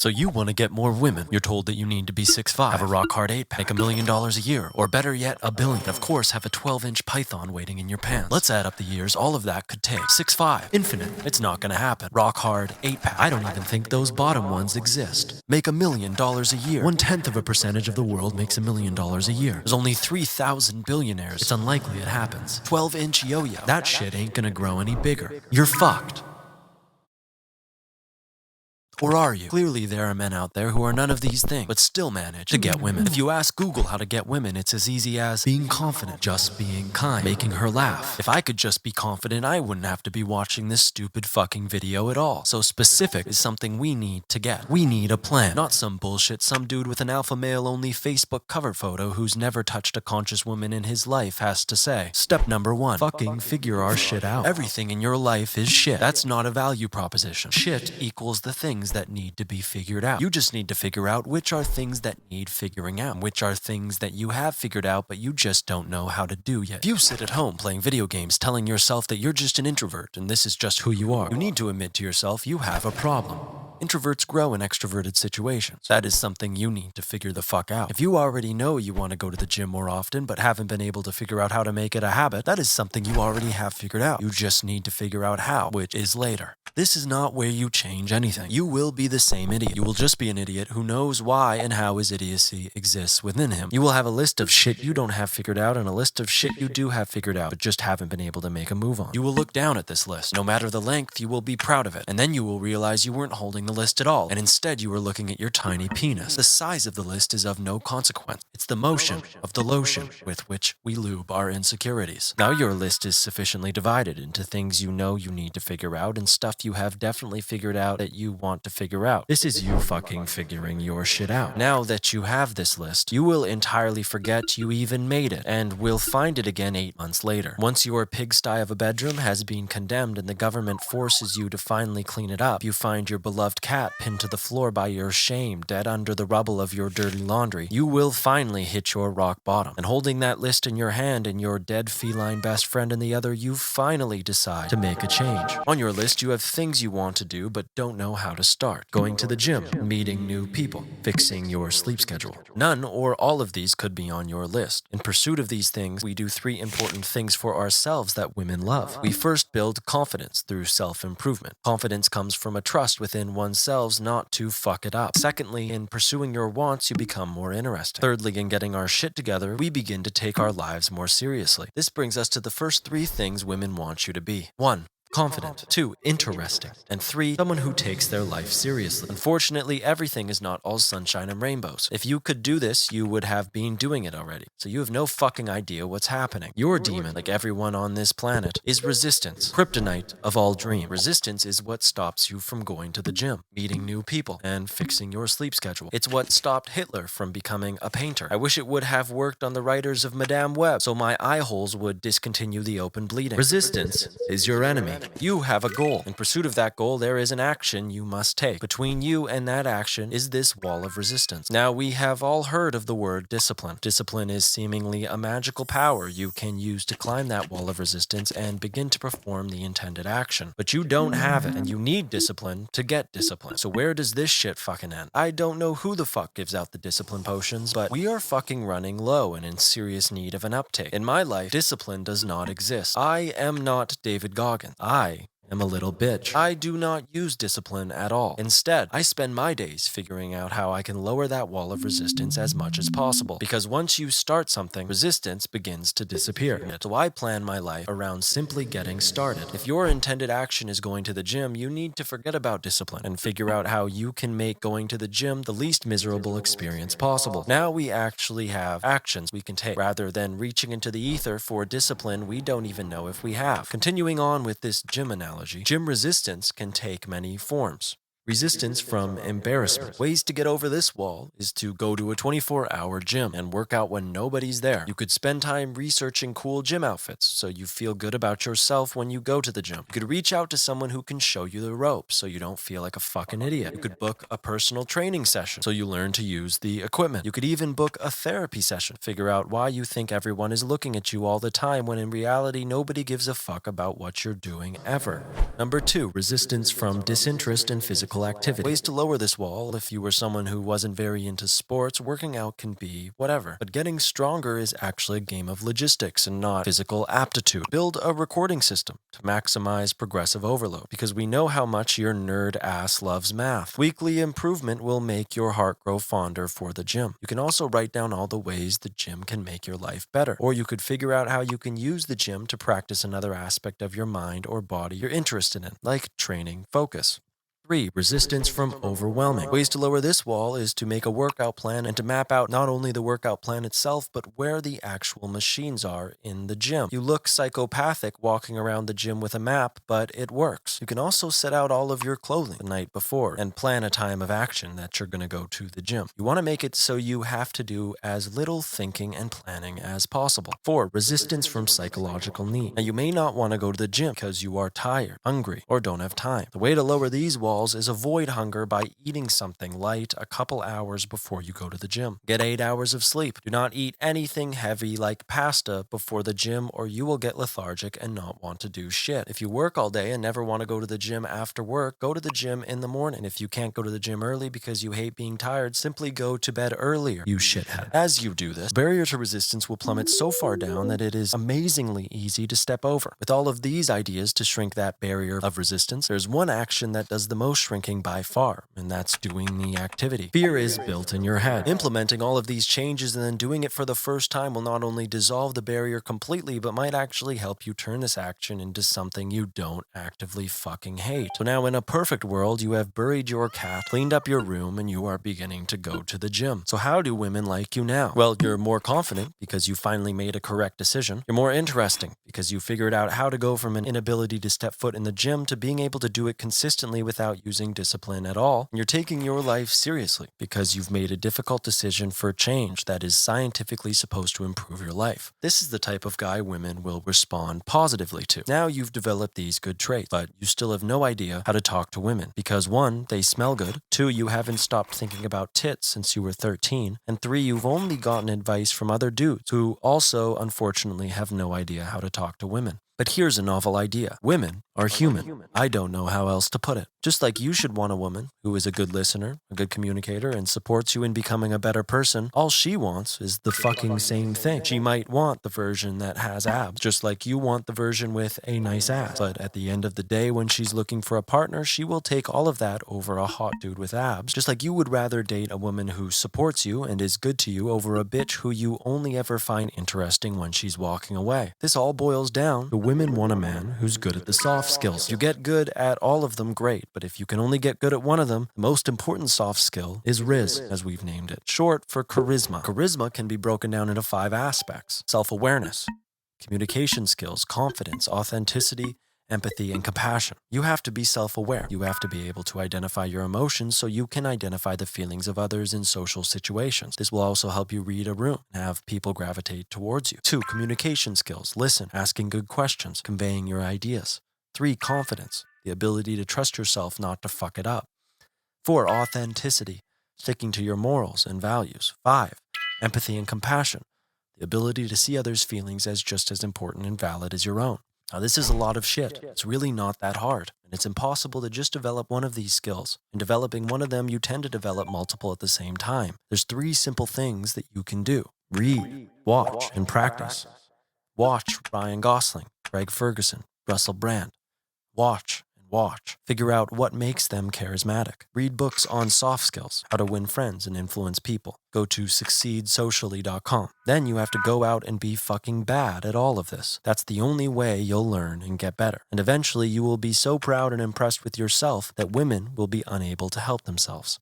So you want to get more women. You're told that you need to be 6'5", have a rock-hard 8-pack, make $1 million a year, or better yet, $1 billion. Of course, have a 12-inch python waiting in your pants. Let's add up the years all of that could take. 6'5", infinite. It's not gonna happen. Rock-hard 8-pack. I don't even think those bottom ones exist. Make $1 million a year. 1/10% of the world makes $1 million a year. There's only 3,000 billionaires. It's unlikely it happens. 12-inch yo-yo. That shit ain't gonna grow any bigger. You're fucked. Or are you? Clearly there are men out there who are none of these things, but still manage to get women. If you ask Google how to get women, it's as easy as being confident, just being kind, making her laugh. If I could just be confident, I wouldn't have to be watching this stupid fucking video at all. So specific is something we need to get. We need a plan, not some bullshit some dude with an alpha male only Facebook cover photo who's never touched a conscious woman in his life has to say. Step number 1, fucking figure our shit out. Everything in your life is shit. That's not a value proposition. Shit equals the things that need to be figured out. You just need to figure out which are things that need figuring out, which are things that you have figured out but you just don't know how to do yet. If you sit at home playing video games telling yourself that you're just an introvert and this is just who you are, you need to admit to yourself you have a problem. Introverts grow in extroverted situations. That is something you need to figure the fuck out. If you already know you want to go to the gym more often but haven't been able to figure out how to make it a habit, that is something you already have figured out. You just need to figure out how, which is later. This is not where you change anything. You will be the same idiot. You will just be an idiot who knows why and how his idiocy exists within him. You will have a list of shit you don't have figured out and a list of shit you do have figured out but just haven't been able to make a move on. You will look down at this list. No matter the length, you will be proud of it. And then you will realize you weren't holding the list at all, and instead you were looking at your tiny penis. The size of the list is of no consequence. It's the motion of the lotion with which we lube our insecurities. Now your list is sufficiently divided into things you know you need to figure out and stuff you have definitely figured out that you want to figure out. This is you fucking figuring your shit out. Now that you have this list, you will entirely forget you even made it and will find it again 8 months later. Once your pigsty of a bedroom has been condemned and the government forces you to finally clean it up, you find your beloved cat pinned to the floor by your shame, dead under the rubble of your dirty laundry. You will finally hit your rock bottom. And holding that list in your hand and your dead feline best friend in the other, you finally decide to make a change. On your list, you have things you want to do but don't know how to start. Going to the gym, meeting new people, fixing your sleep schedule. None or all of these could be on your list. In pursuit of these things, we do 3 important things for ourselves that women love. We first build confidence through self-improvement. Confidence comes from a trust within oneself not to fuck it up. Secondly, in pursuing your wants, you become more interesting. Thirdly, in getting our shit together, we begin to take our lives more seriously. This brings us to the first 3 things women want you to be. 1. Confident. 2. Interesting. And 3. Someone who takes their life seriously. Unfortunately, everything is not all sunshine and rainbows. If you could do this, you would have been doing it already. So you have no fucking idea what's happening. Your demon, like everyone on this planet, is resistance. Kryptonite of all dreams. Resistance is what stops you from going to the gym, meeting new people, and fixing your sleep schedule. It's what stopped Hitler from becoming a painter. I wish it would have worked on the writers of Madame Web, so my eye holes would discontinue the open bleeding. Resistance is your enemy. You have a goal. In pursuit of that goal, there is an action you must take. Between you and that action is this wall of resistance. Now, we have all heard of the word discipline. Discipline is seemingly a magical power you can use to climb that wall of resistance and begin to perform the intended action. But you don't have it, and you need discipline to get discipline. So where does this shit fucking end? I don't know who the fuck gives out the discipline potions, but we are fucking running low and in serious need of an uptake. In my life, discipline does not exist. I am not David Goggins. I am a little bitch. I do not use discipline at all. Instead, I spend my days figuring out how I can lower that wall of resistance as much as possible. Because once you start something, resistance begins to disappear. So I plan my life around simply getting started. If your intended action is going to the gym, you need to forget about discipline and figure out how you can make going to the gym the least miserable experience possible. Now we actually have actions we can take, rather than reaching into the ether for discipline we don't even know if we have. Continuing on with this gym analogy, gym resistance can take many forms. Resistance from embarrassment. Ways to get over this wall is to go to a 24-hour gym and work out when nobody's there. You could spend time researching cool gym outfits so you feel good about yourself when you go to the gym. You could reach out to someone who can show you the ropes so you don't feel like a fucking idiot. You could book a personal training session so you learn to use the equipment. You could even book a therapy session. Figure out why you think everyone is looking at you all the time when in reality nobody gives a fuck about what you're doing ever. Number 2, resistance from disinterest in physical physical activity. Ways to lower this wall: if you were someone who wasn't very into sports, working out can be whatever. But getting stronger is actually a game of logistics and not physical aptitude. Build a recording system to maximize progressive overload, because we know how much your nerd ass loves math. Weekly improvement will make your heart grow fonder for the gym. You can also write down all the ways the gym can make your life better. Or you could figure out how you can use the gym to practice another aspect of your mind or body you're interested in, like training focus. 3. Resistance from overwhelming. Ways to lower this wall is to make a workout plan and to map out not only the workout plan itself, but where the actual machines are in the gym. You look psychopathic walking around the gym with a map, but it works. You can also set out all of your clothing the night before and plan a time of action that you're going to go to the gym. You want to make it so you have to do as little thinking and planning as possible. 4. Resistance from psychological need. Now, you may not want to go to the gym because you are tired, hungry, or don't have time. The way to lower these walls is avoid hunger by eating something light a couple hours before you go to the gym. Get 8 hours of sleep. Do not eat anything heavy like pasta before the gym, or you will get lethargic and not want to do shit. If you work all day and never want to go to the gym after work, go to the gym in the morning. If you can't go to the gym early because you hate being tired, simply go to bed earlier, you shithead. As you do this, barrier to resistance will plummet so far down that it is amazingly easy to step over. With all of these ideas to shrink that barrier of resistance, there's one action that does the most shrinking by far, and that's doing the activity. Fear is built in your head. Implementing all of these changes and then doing it for the first time will not only dissolve the barrier completely, but might actually help you turn this action into something you don't actively fucking hate. So now, in a perfect world, you have buried your cat, cleaned up your room, and you are beginning to go to the gym. So how do women like you now? Well, you're more confident because you finally made a correct decision. You're more interesting because you figured out how to go from an inability to step foot in the gym to being able to do it consistently without using discipline at all. And you're taking your life seriously because you've made a difficult decision for change that is scientifically supposed to improve your life. This is the type of guy women will respond positively to. Now you've developed these good traits, but you still have no idea how to talk to women because 1, they smell good, 2, you haven't stopped thinking about tits since you were 13, and 3, you've only gotten advice from other dudes who also unfortunately have no idea how to talk to women. But here's a novel idea. Women are human. I don't know how else to put it. Just like you should want a woman who is a good listener, a good communicator, and supports you in becoming a better person, all she wants is the fucking same thing. She might want the version that has abs, just like you want the version with a nice ass. But at the end of the day, when she's looking for a partner, she will take all of that over a hot dude with abs, just like you would rather date a woman who supports you and is good to you over a bitch who you only ever find interesting when she's walking away. This all boils down to women want a man who's good at the soft skills. If you get good at all of them, great. But if you can only get good at one of them, the most important soft skill is Rizz, as we've named it, short for charisma. Charisma can be broken down into 5 aspects: self-awareness, communication skills, confidence, authenticity, empathy, and compassion. You have to be self-aware. You have to be able to identify your emotions so you can identify the feelings of others in social situations. This will also help you read a room and have people gravitate towards you. 2, communication skills. Listen, asking good questions, conveying your ideas. 3, confidence. The ability to trust yourself not to fuck it up. 4, authenticity. Sticking to your morals and values. 5, empathy and compassion. The ability to see others' feelings as just as important and valid as your own. Now, this is a lot of shit. It's really not that hard, and it's impossible to just develop one of these skills. In developing one of them, you tend to develop multiple at the same time. There's 3 simple things that you can do: read, watch, and practice. Watch Ryan Gosling, Craig Ferguson, Russell Brand. Watch and watch. Figure out what makes them charismatic. Read books on soft skills, how to win friends and influence people. Go to succeedsocially.com. Then you have to go out and be fucking bad at all of this. That's the only way you'll learn and get better. And eventually you will be so proud and impressed with yourself that women will be unable to help themselves.